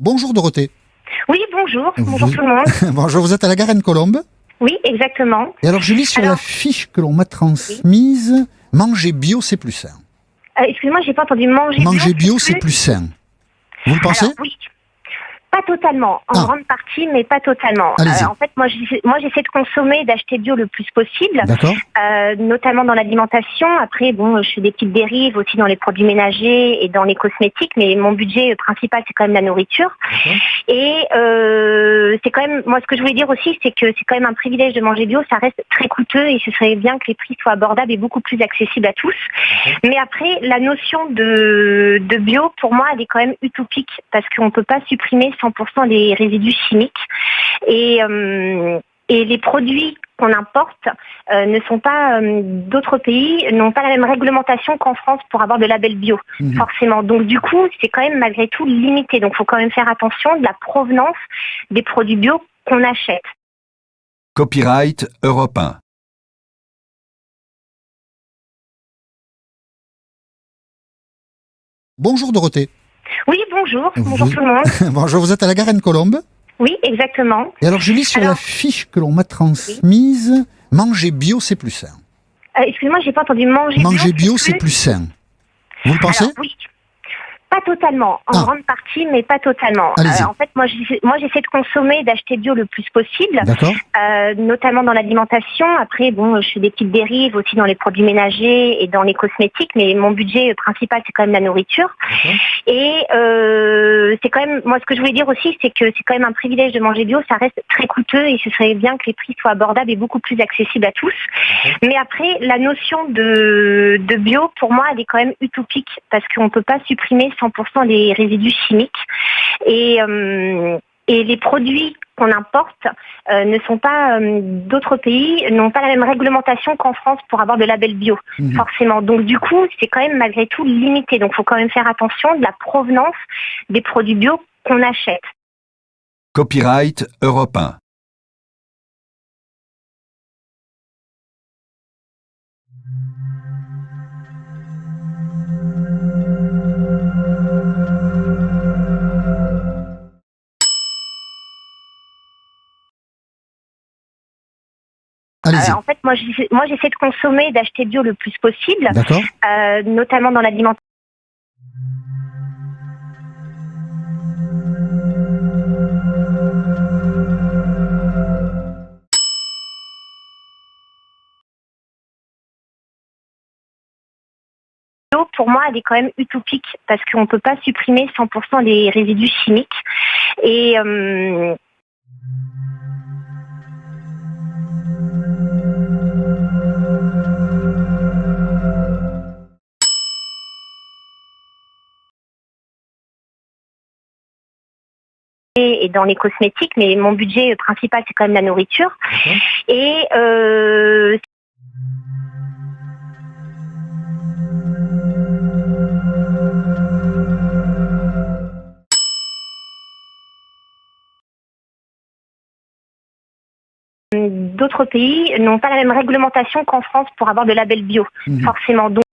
Bonjour Dorothée. Oui, bonjour. Bonjour tout le monde. Bonjour, vous êtes à la Garenne-Colombe. Oui, exactement. Et alors je lis sur la fiche que l'on m'a transmise, manger bio c'est plus sain. Excusez-moi, j'ai pas entendu manger bio. Manger bio c'est plus sain. Vous le pensez? Alors, oui. Pas totalement, en grande partie, mais pas totalement. Allez-y. En fait, moi, j'essaie de consommer, d'acheter bio le plus possible, D'accord. notamment dans l'alimentation. Après, bon, je fais des petites dérives aussi dans les produits ménagers et dans les cosmétiques, mais mon budget principal, c'est quand même la nourriture. D'accord. Et c'est quand même, moi, ce que je voulais dire aussi, c'est que c'est quand même un privilège de manger bio. Ça reste très coûteux et ce serait bien que les prix soient abordables et beaucoup plus accessibles à tous. Mais après, la notion de bio, pour moi, elle est quand même utopique parce qu'on peut pas supprimer 100% des résidus chimiques et les produits qu'on importe ne sont pas d'autres pays n'ont pas la même réglementation qu'en France pour avoir de label bio, forcément. Donc du coup, c'est quand même malgré tout limité. Donc il faut quand même faire attention de la provenance des produits bio qu'on achète. Copyright Europe 1. Bonjour Dorothée. Oui, bonjour. Bonjour tout le monde. Bonjour, vous êtes à la Garenne-Colombe. Oui, exactement. Et alors je lis sur la fiche que l'on m'a transmise, manger bio c'est plus sain. Excusez-moi, j'ai pas entendu manger bio. Manger bio c'est plus sain. Vous le pensez? Alors, oui. Pas totalement, en grande partie, mais pas totalement. Allez-y. En fait, moi, j'essaie de consommer, d'acheter bio le plus possible, D'accord. notamment dans l'alimentation. Après, bon, je fais des petites dérives aussi dans les produits ménagers et dans les cosmétiques, mais mon budget principal, c'est quand même la nourriture. D'accord. Et c'est quand même, moi, ce que je voulais dire aussi, c'est que c'est quand même un privilège de manger bio. Ça reste très coûteux et ce serait bien que les prix soient abordables et beaucoup plus accessibles à tous. Mais après, la notion de bio, pour moi, elle est quand même utopique parce qu'on peut pas supprimer 100% des résidus chimiques et les produits qu'on importe ne sont pas d'autres pays n'ont pas la même réglementation qu'en France pour avoir de label bio, forcément. Donc du coup, c'est quand même malgré tout limité. Donc il faut quand même faire attention de la provenance des produits bio qu'on achète. Copyright Europe 1. Allez-y. En fait, moi, j'essaie de consommer, d'acheter bio le plus possible, D'accord. notamment dans l'alimentation. Pour moi, elle est quand même utopique parce qu'on peut pas supprimer 100% des résidus chimiques et dans les cosmétiques, mais mon budget principal, c'est quand même la nourriture. Et d'autres pays n'ont pas la même réglementation qu'en France pour avoir de label bio, forcément. Donc